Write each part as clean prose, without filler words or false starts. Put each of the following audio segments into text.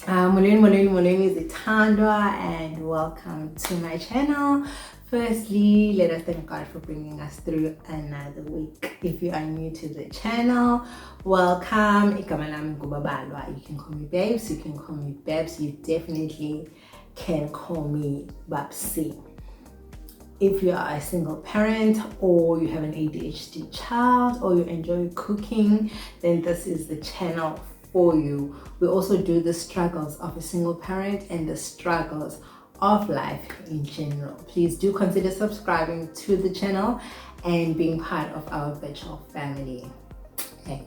Molweni Zithandwa, and welcome to my channel. Firstly, let us thank God for bringing us through another week. If you are new to the channel, welcome. Igama lami nguBabalwa. You can call me Babes, you can call me Babs, you definitely can call me Babsi. If you are a single parent, or you have an ADHD child, or you enjoy cooking, then this is the channel for you. We also do the struggles of a single parent and the struggles of life in general. Please do consider subscribing to the channel and being part of our virtual family. And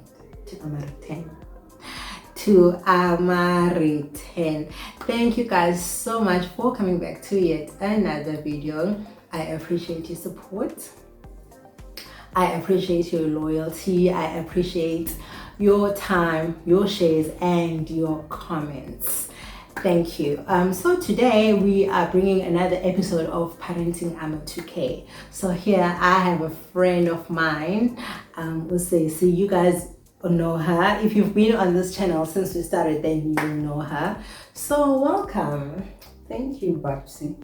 to Amari 10. Thank you guys so much for coming back to yet another video. I appreciate your support. I appreciate your loyalty. I appreciate your time, your shares, and your comments. Thank you. So today we are bringing another episode of Parenting Ama 2K. So here I have a friend of mine. We'll say, so you guys know her. If you've been on this channel since we started, then you know her. So welcome. Thank you, Babsi.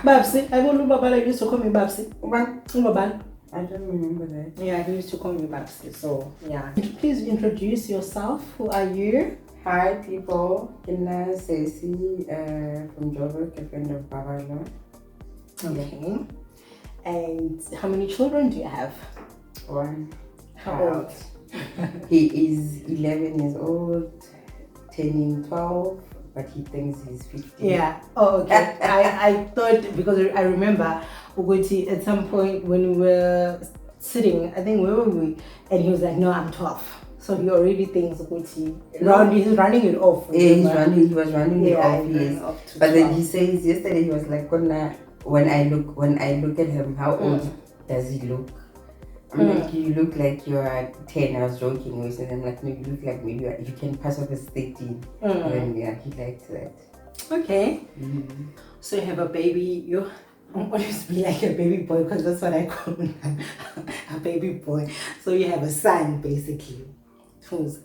Babsi, I won't know Babala used to call me Babsi. Babala. I don't remember that. Yeah, he used to call me Babsi. So yeah. Please introduce yourself. Who are you? Hi, people. Kina Ceci from Joburg, a friend of Babalwa. Okay. And how many children do you have? One. How old? He is 11 years old, turning 12. But he thinks he's 15. Yeah. Oh, okay. I thought, because I remember Uguti at some point when we were sitting, I think where were we? And he was like, no, I'm 12. So he already thinks Uguti. He's running it off. Yeah, he was running it off, yes. But 12. Then he says yesterday he was like, when I look at him, how old does he look? I'm like, you look like you are 10. I was joking with him. I'm like, no, you look like maybe you can pass off as 13. And yeah, he liked that. Okay. So you have a baby. You always be like a baby boy, because that's what I call him, a baby boy. So you have a son basically, who's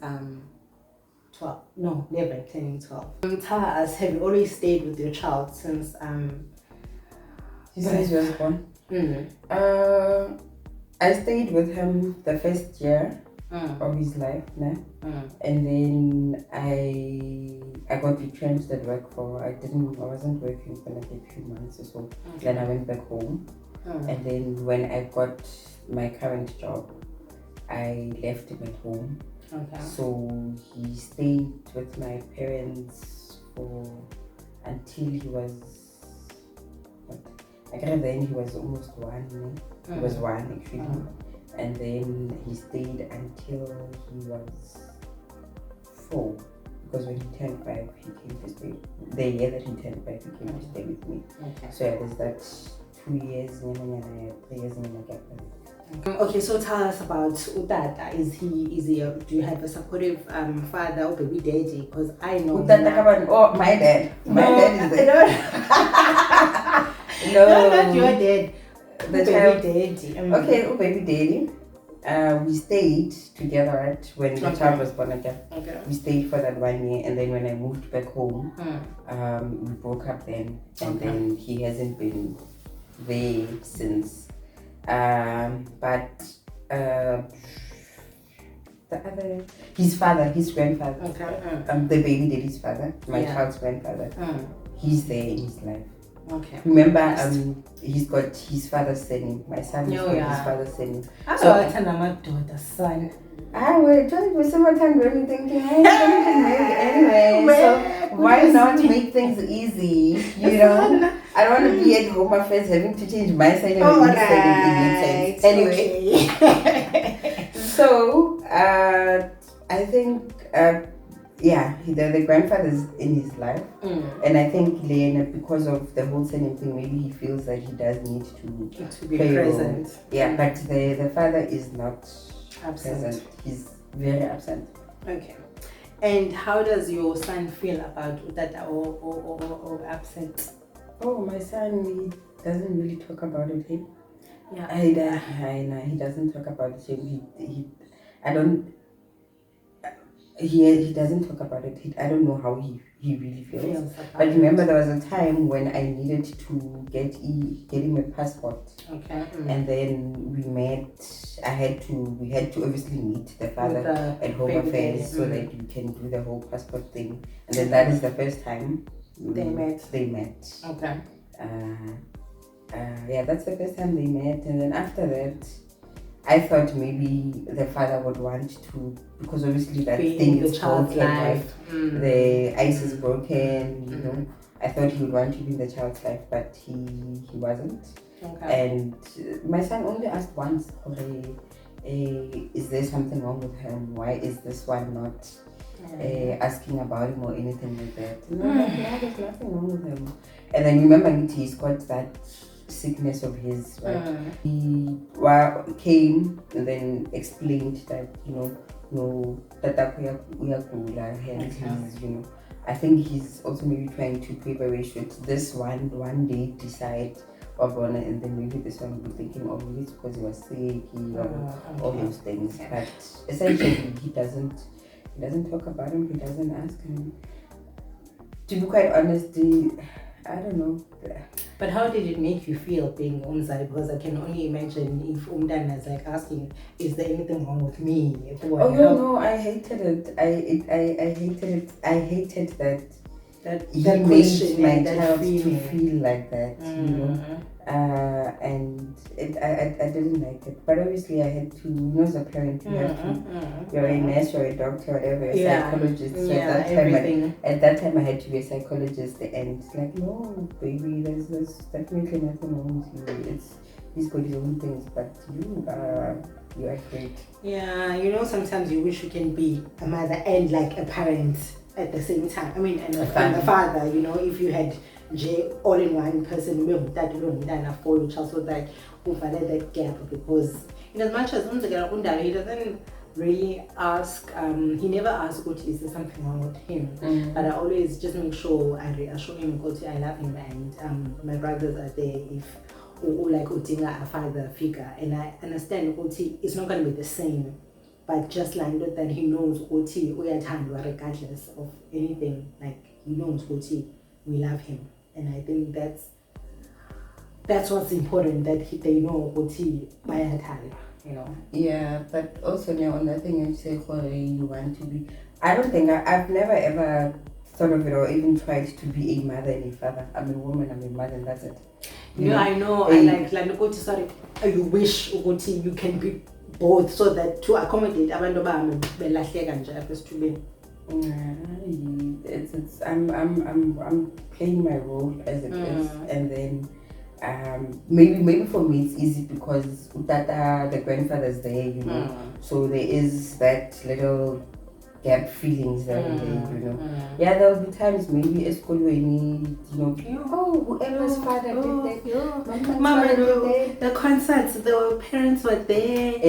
12. No, 11, turning 12. Tell us, have you always stayed with your child since since he was born? I stayed with him the first year of his life, and then I got retrenched at work I wasn't working for like a few months or so. Then I went back home, and then when I got my current job, I left him at home. So he stayed with my parents until he was, I can't remember, he was almost 1. He was 1 actually, and then he stayed until he was 4, because when he turned 5, he came to stay. The year that he turned 5, he came to stay with me. So yeah, there's that 2 years, 3 years in my gap. Okay, so tell us about Utata. Do you have a supportive father or baby daddy? Because I know Utata, my dad. My dad is there. No, not your dad. The child daddy. Okay, baby daddy. We stayed together, right, when the child was born again. We stayed for that 1 year, and then when I moved back home, we broke up then, and then he hasn't been there since. But his grandfather, the baby daddy's father, my child's grandfather, he's there in his life. Okay. Remember, he's got his father's surname. My son has got his father's surname. So I tell my daughter's son. We're trying to some time really thinking, hey, anyway. So why not make things easy? You know, I don't want to be at home affairs having to change my surname and his surname. Anyway, so I think. The grandfather's in his life, and I think Lena, because of the whole surname thing, maybe he feels that he does need to be present. Yeah, but the father is not present. He's very absent. Okay. And how does your son feel about that or absent? Oh, my son, he doesn't really talk about it. Yeah. I know he doesn't talk about it. I don't. he doesn't talk about it. I don't know how he really feels. But remember, there was a time when I needed to get him a passport. Okay. And then we had to obviously meet the father at Home Affairs so that you can do the whole passport thing. And then that is the first time they met. Okay. Yeah, that's the first time they met. And then after that, I thought maybe the father would want to, because obviously that thing is broken, right? The ice is broken, you know. I thought he would want to be in the child's life, but he wasn't. Okay. And my son only asked once, is there something wrong with him? Why is this one not asking about him or anything like that? And I'm like, no, there's nothing wrong with him. And then remember, he's got that sickness of his, right? He came and then explained that, no, hence he's, I think he's also maybe trying to prepare should this one day decide and then maybe this one will be thinking, oh, maybe it's because he was sick, all those things. But essentially he doesn't talk about him, he doesn't ask him. To be quite honest, I don't know. But how did it make you feel being Umzali? Because I can only imagine if Umdana is like asking, is there anything wrong with me? No, I hated it. I hated it. I hated that he made my child to feel like that, and I didn't like it. But obviously I had to, as a parent, you have to, you're a nurse, you're a doctor, whatever, a psychologist. So at that time I had to be a psychologist, and it's like, no, baby, there's definitely nothing wrong with you. He's got his own things, but you are great. Yeah, sometimes you wish you can be a mother and like a parent at the same time. I mean, and a father, if you had all in one person, that enough for your child, so that that gap, because in as much as he doesn't really ask, he never asks, is there something wrong with him? But I always just make sure I reassure him, I love him, and my brothers are there if like a father figure, and I understand it's not going to be the same, but just like that he knows regardless of anything, like he knows we love him, and I think that's what's important, that they know Yeah, but also on the thing you say, you want to be, I don't think I've never ever thought of it or even tried to be a mother and a father. I'm a woman, I'm a mother, and that's it. I know. I like sorry, you wish you can be both, so that to accommodate abantu bami belahleka nje apha esithubeni. It's I'm playing my role as it is, and then maybe for me it's easy because Utata, the grandfather's there, so there is that little gap feelings there and there, Yeah, there'll be times maybe at school when whoever's father did that, Mama, the concerts, the parents were there.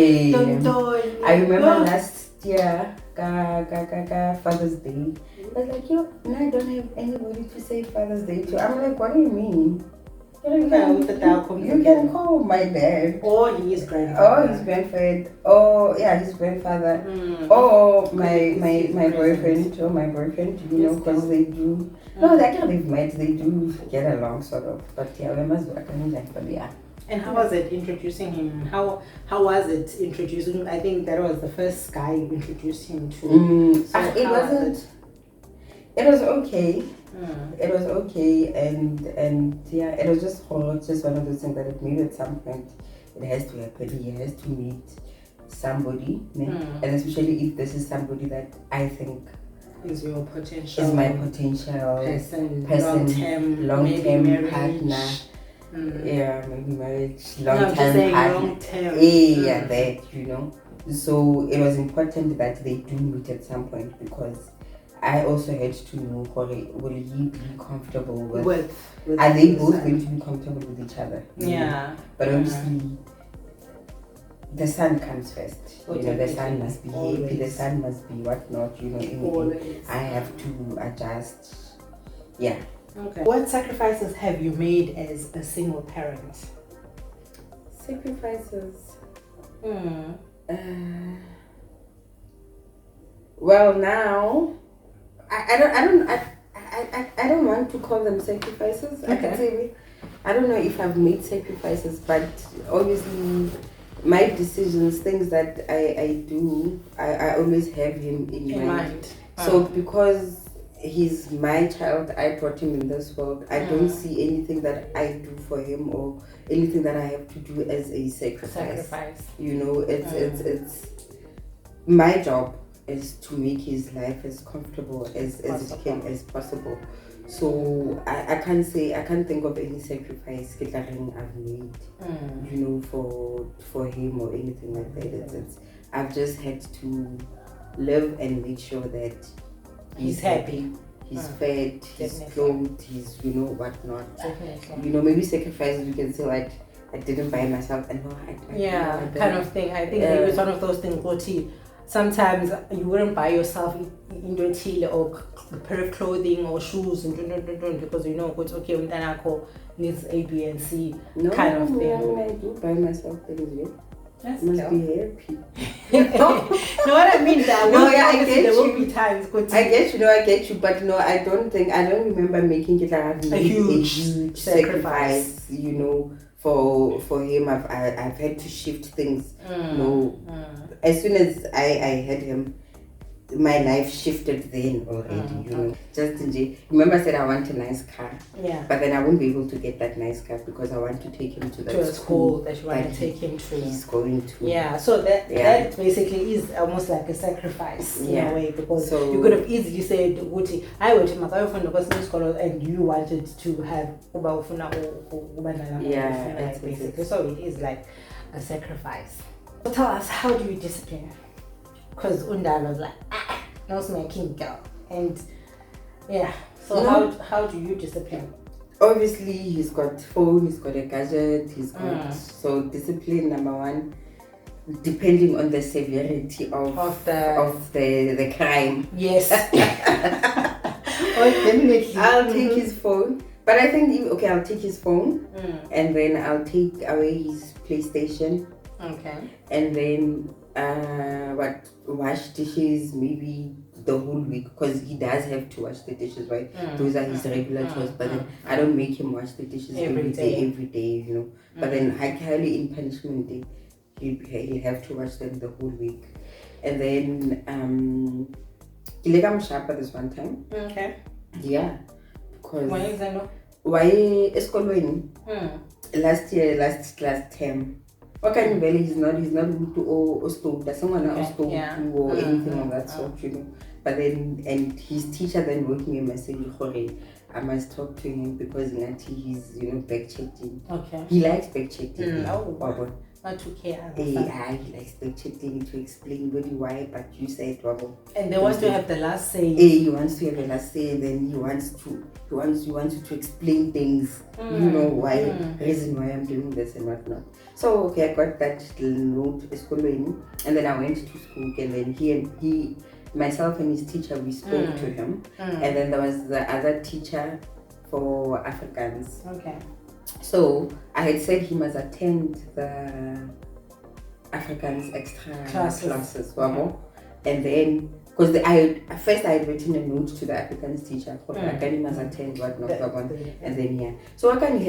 I remember last year, Father's Day. I was like, I don't have anybody to say Father's Day to. I'm like, what do you mean? You can call my dad. Or his grandfather. His grandfather. His grandfather. Or my boyfriend. Or my boyfriend, because they do. No, they kind of met. They do get along, sort of. But we must work on that. But yeah. And how was it introducing him? How was it introducing him? I think that was the first guy you introduced him to. It wasn't. It was okay. It was okay, and yeah, it was just hard. Just one of those things that it maybe at some point it has to happen. He has to meet somebody, and especially if this is somebody that I think is your potential, is my potential person, long-term partner. Yeah, maybe marriage, long-term partner. Yeah, that So it was important that they do meet at some point, because I also had to know, will he be comfortable with are they both going to be comfortable with each other? Yeah. But obviously, the son comes first. The son must be happy, the son must be whatnot, I have to adjust. Yeah. Okay. What sacrifices have you made as a single parent? Sacrifices? Well, now I don't want to call them sacrifices. I can say I don't know if I've made sacrifices, but obviously my decisions, things that I do, I always have him in mind. So because he's my child, I brought him in this world. I don't see anything that I do for him or anything that I have to do as a sacrifice. You know, it's my job is to make his life as comfortable as it can as possible. So I can't think of any sacrifice I've made, you know, for him or anything like that. I've just had to live and make sure that he's happy, he's fed, he's clothed, he's, you know, whatnot. You know, maybe sacrifices you can say like I didn't buy myself and kind of thing. I think maybe it's one of those things, sometimes you wouldn't buy yourself into a chile or a pair of clothing or shoes and because you know it's okay when needs A, B, and C kind of thing. I mean, I do buy myself things, That's must be happy. No, what I mean that I get there you. will be times. I get you, but no, I don't remember making it like a huge sacrifice, you know, for him. I've had to shift things. As soon as I had him, my life shifted then already, you know. Just remember I said I want a nice car. Yeah. But then I won't be able to get that nice car because I want to take him to that school that you want to take him to. He's going to. Yeah. So that basically is almost like a sacrifice in a way, because you could have easily said, "Guti, I went to Makayo school and you wanted to have basically." So it is like a sacrifice. So tell us, how do you discipline? Because Undala was like, now it's my king girl. And so how do you discipline? Obviously, he's got phone, he's got a gadget, he's got so discipline number one, depending on the severity of the crime. Yes. Oh, definitely. I'll take his phone. But I think I'll take his phone and then I'll take away his PlayStation. Okay. And then wash dishes maybe the whole week, because he does have to wash the dishes, right? Those are his regular chores, but then I don't make him wash the dishes every day, you know. But then highly in punishment day, he'll have to wash them the whole week. And then I'm sharper this one time. Okay. Yeah. Because why is that? Why is last term. Okay, well, he's not good to stove. There's someone else stove or anything of that sort, you know. But then, and his teacher then wrote me a message, I must talk to him because he's, you know, back checking. Okay. He likes back checking. Not to care. He likes back checking to explain why, but you said wabo. And they want to have the last say. He wants to have the last say, and then he wants you to explain things. You know why, reason why I'm doing this and whatnot. So I got that note and then I went to school, and then myself and his teacher, we spoke to him, and then there was the other teacher for Africans. Okay. So I had said he must attend the Africans extra classes. And then because I had written a note to the Africans teacher for Akani must attend whatnot, and then so Akani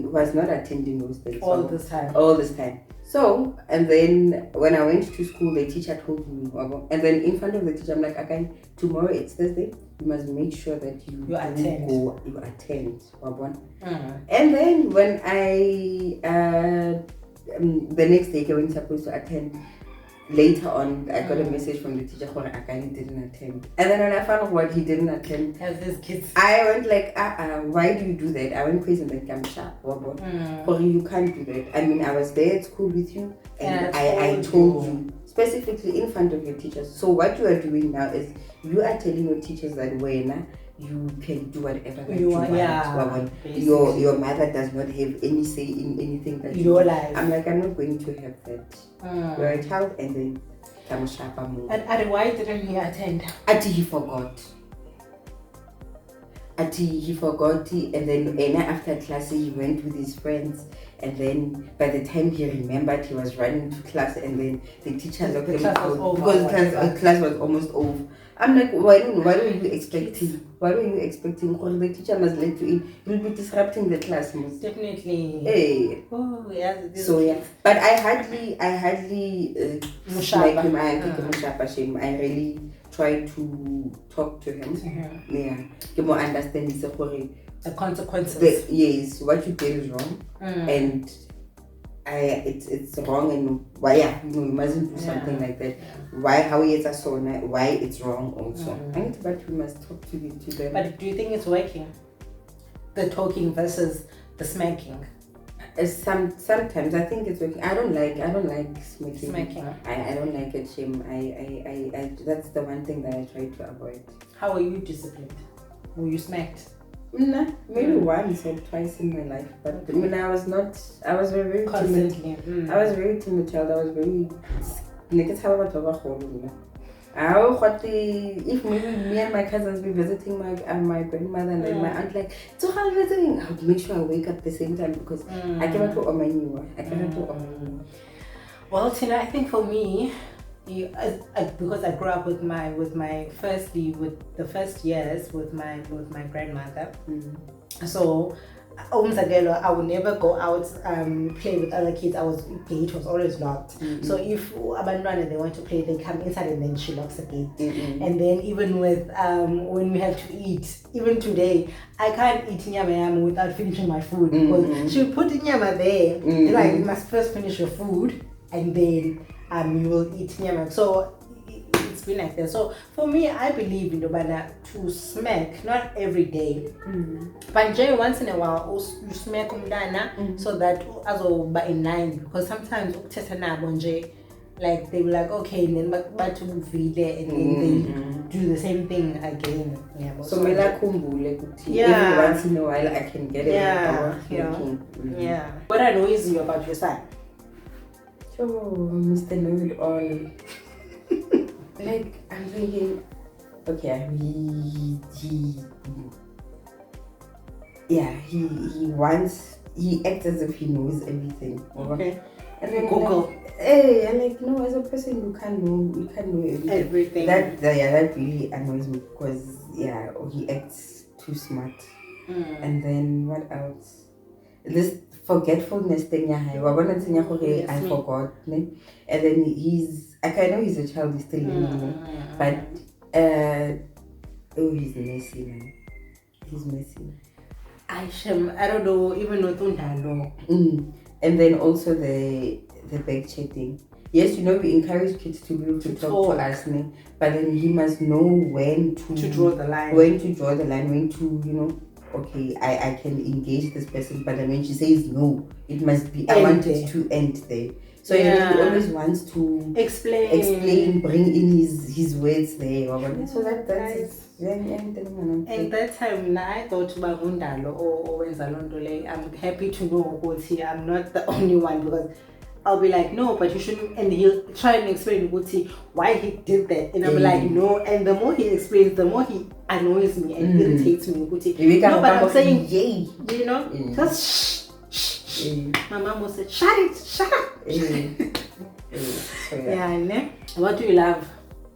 was not attending those things all this time. So and then when I went to school, the teacher told me, and then in front of the teacher I'm like, Akani, tomorrow it's Thursday, you must make sure that you attend. And then when I the next day I was supposed to attend. Later on, I got a message from the teacher who Akani didn't attend. And then when I found out what he didn't attend, as these kids, I went like, why do you do that? I went crazy and like, I'm sharp. You can't do that. I mean, I was there at school with you, and I told you specifically in front of your teachers. So what you are doing now is you are telling your teachers that when you can do whatever that you want. Your mother does not have any say in anything that your life. I'm like, I'm not going to have that. You're a child, and then I'm a sharper move. And why didn't he attend? He forgot. He forgot, and then after class he went with his friends, And then by the time he remembered, he was running to class, and then the teacher locked him class out was over, because the class was almost over. I'm like, why were you expecting? Why were you expecting? Because the teacher must let you in. You'll be disrupting the class most. Definitely. Hey. Oh yeah. So yeah, but I hardly smack him. I really try to talk to him. Yeah, get more understanding. The consequences. Yes, what you did is wrong, and it's wrong, and why you mustn't do something like that. Why how it's a so why it's wrong also. But we must talk to them. But do you think it's working? The talking versus the smacking. Sometimes I think it's working. I don't like smacking. I don't like it, shame. I that's the one thing that I try to avoid. How are you disciplined? Were you smacked? Nah, maybe once or twice in my life, but I mean, I was very constantly timid. I was very timid child. I was very if maybe me and my cousins be visiting my grandmother and then my aunt like, so how are you doing? I would make sure I wake up at the same time because I cannot do on Well, Tina, I think for me, because I grew up with the first years with my grandmother. So I would never go out play with other kids. Gate was always locked. So if abantwana they want to play, they come inside and then she locks the gate. And then even with when we have to eat, even today I can't eat nyama without finishing my food because she put nyama there. Like you must first finish your food and then you will eat nyama. So it's been like that. So for me, I believe in to smack, not every day, but once in a while you smack so that by in line, because sometimes like they were like, okay, and then but to and then they do the same thing again. So every once in a while I can get it. What annoys you about your son? Oh, Mr. Know-it-all. Like, I'm thinking, okay, he acts as if he knows everything. Okay. And then Google. I'm like, no, as a person you can't know everything. That really annoys me because he acts too smart. And then what else? This forgetfulness thing, I forgot. And then I know he's a child, he's still learning, but he's messy, man. He's messy. I don't know, even with Undalo. And then also the back chatting. Yes, we encourage kids to be able to talk to us, but then he must know when to draw the line. When to, okay, I can engage this person, but then when she says no, it must be, I want it to end there. So he always wants to explain, bring in his words there. So that's and that time I thought about Undalo or Wenzalondole. I'm happy to know I'm not the only one, because I'll be like, no, but you shouldn't, and he'll try and explain why he did that, and I'm like, no, and the more he explains, the more he annoys me and irritates me. No, but I'm saying, just shh. My mom will say, shut up. What do you love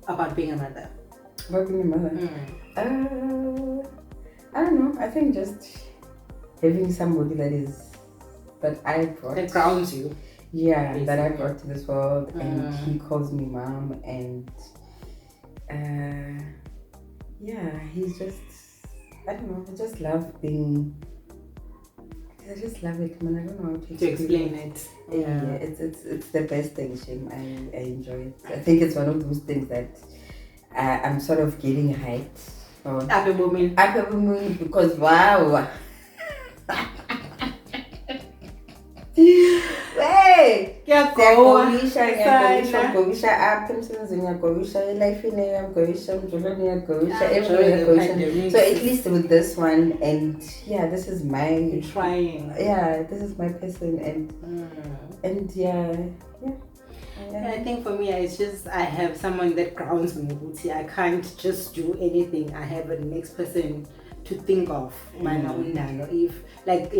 about being a mother? About being a mother? I don't know. I think just having somebody that I brought. That grounds you. Yeah, basically. That I brought to this world, and he calls me mom, and he's just, I don't know, I just love it, man. I don't know how to explain it. Yeah, it's the best thing, Shim. I enjoy it. I think it's one of those things that I'm sort of getting hyped. Happy woman, because wow. Hey, ngiyagowisha apha emsebenzini, ngiyagowisha elifini, ngiyagowisha emjolweni, ngiyagowisha everywhere. So at least with this one, and this is my trying. This is my person, and I think for me, it's just I have someone that grounds me. I can't just do anything. I have a next person to think of. If like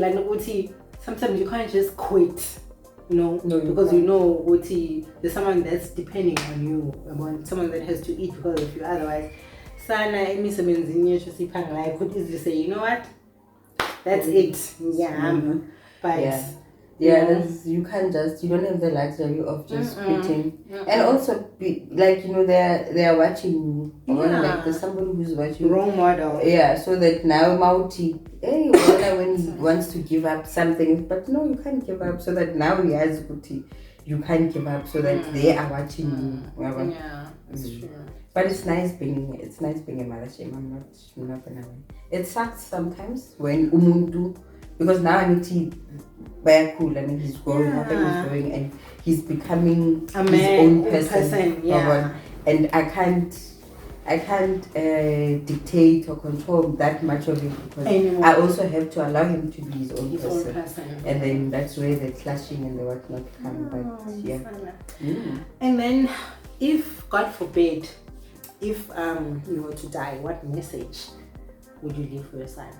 sometimes you can't just quit. No, you because can't. you know Uti, there's someone that's depending on you, someone that has to eat because of you. Otherwise, Sana I could easily say, you know what? That's it. Yeah. But you can't you don't have the luxury of just quitting. And also be like, they're watching you. Or like there's somebody who's watching wrong model. Yeah, so that now Mauti, hey, when he wants to give up something, but no, you can't give up. So that now he has Guti, you can't give up. So that they are watching you. Yeah, that's true. But it's nice being a mother. I'm not gonna lie. It sucks sometimes when umuntu, because now I need to be cool. I mean, he's growing up and he's growing and he's becoming his own person. Yeah. And I can't dictate or control that much of him because I also have to allow him to be his own person. And then that's where the clashing and the whatnot come. But yeah. And then, if God forbid, if you were to die, what message would you leave for your son?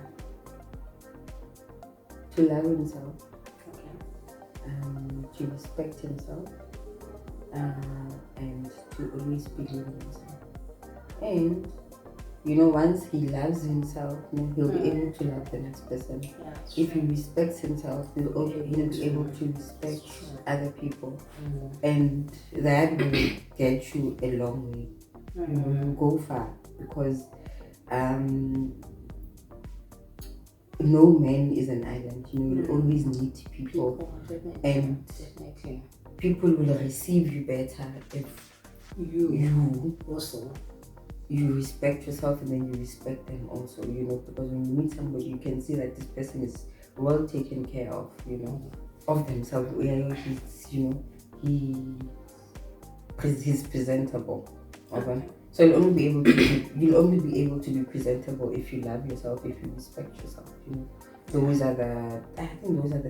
To love himself. Okay. To respect himself. And to always believe in himself. And once he loves himself, he'll be able to love the next person. Yeah, if he respects himself, he'll be able to respect other people. And that will get you a long way. You'll go far because no man is an island. You'll always need people. And people will receive you better if you also you respect yourself and then you respect them also, because when you meet somebody you can see that this person is well taken care of, of themselves. He's presentable. Okay. So you'll only be able to be presentable if you love yourself, if you respect yourself. Those are the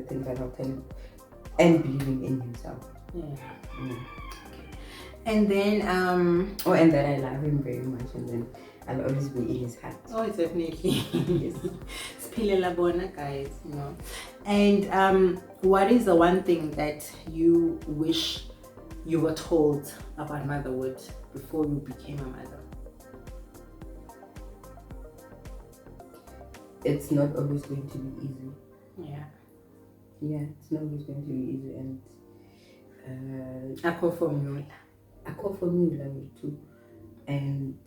things that I'll tell you. And believing in himself. Yeah. And then and that I love him very much, and then I'll always be in his heart. Oh, definitely. Yes. Spilela bona, guys, And what is the one thing that you wish you were told about motherhood before you became a mother? It's not always going to be easy. Yeah. Yeah, it's not always going to be easy, and I call formula too. And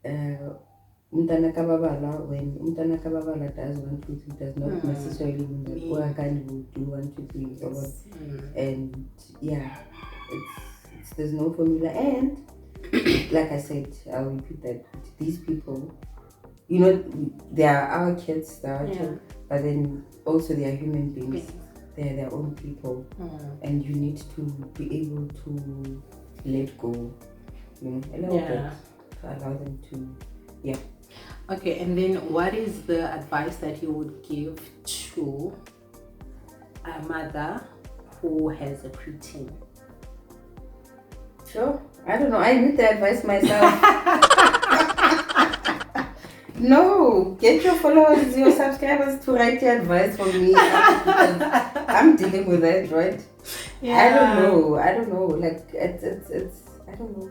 Umtana Kababala, when Umtana Kababala does 1, 2, 3, does not necessarily mean that Oakand will do 1, 2, 3. And yeah, there's no formula. And like I said, I'll repeat that these people, they are our kids, but then also they are human beings. They are their own people, and you need to be able to let go, a little bit, to allow them to, Okay, and then what is the advice that you would give to a mother who has a preteen? Sure, I don't know. I need the advice myself. No, get your followers, your subscribers to write the advice for me. I'm dealing with that, right? Yeah. I don't know. Like it's I don't know.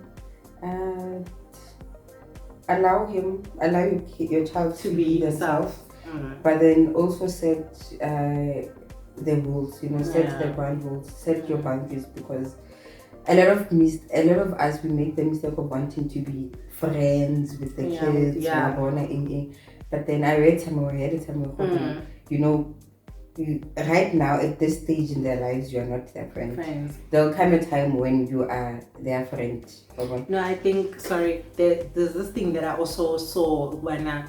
Allow your child to be themselves, but then also set the rules. Set the ground rules, set your boundaries, because a lot of us, we make the mistake of wanting to be friends with the kids. But then I read somewhere, right now at this stage in their lives, you are not their friend. There'll come a time when you are their friend. No, I think, there's this thing that I also saw when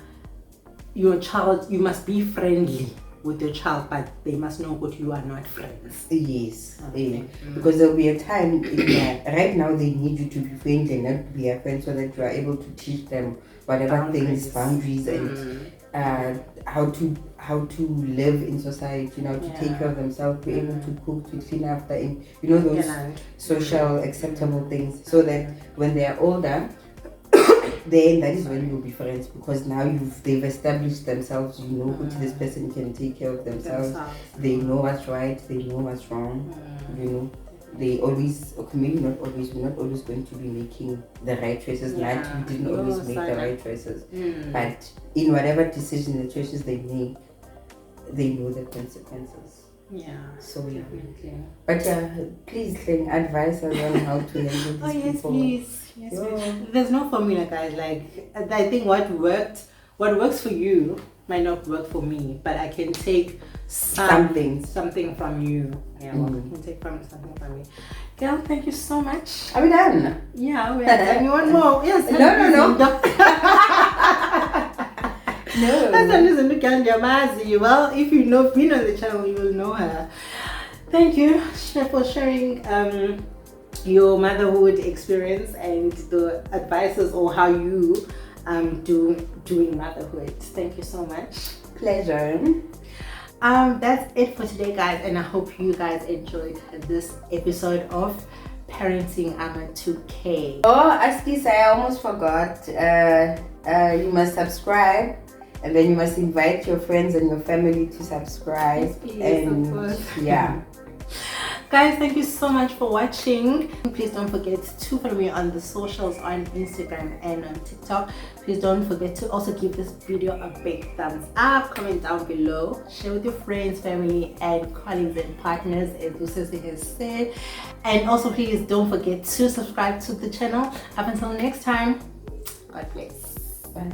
your child, you must be friendly with your child, but they must know that you are not friends. Yes, because there'll be a time right now they need you to be friendly and not to be a friend, so that you are able to teach them whatever boundaries, and how to live in society, to take care of themselves, be able to cook, to clean after, and those social acceptable things, so that when they are older then that is when you'll be friends, because now they've established themselves. You know, this person can take care of themselves. They know what's right, they know what's wrong. You know, they always, okay, maybe not always, we're not always going to be making the right choices. Like we didn't always make the right choices, but in whatever decision, the choices they make, they know the consequences. Yeah, so definitely. But yeah, please advise us on how to handle these yes, people. Please. Yes, please. There's no formula, guys. Like, I think what works for you might not work for me, but I can take something from you. Yeah, I can take something from you. Girl, thank you so much. Are we done? Yeah, we're done. You want more? Yes. No. Well, if you know been on the channel, you will know her. Thank you for sharing your motherhood experience and the advices or how you doing motherhood. Thank you so much. Pleasure. That's it for today, guys, and I hope you guys enjoyed this episode of Parenting Ama 2K. Oh, Askis, I almost forgot. You must subscribe, and then you must invite your friends and your family to subscribe. Yes, please, and of course. Yeah. Guys, thank you so much for watching. Please don't forget to follow me on the socials, on Instagram and on TikTok. Please don't forget to also give this video a big thumbs up, comment down below, share with your friends, family and colleagues and partners, as Lucy has said. And also please don't forget to subscribe to the channel. Up until next time, God bless. Bye.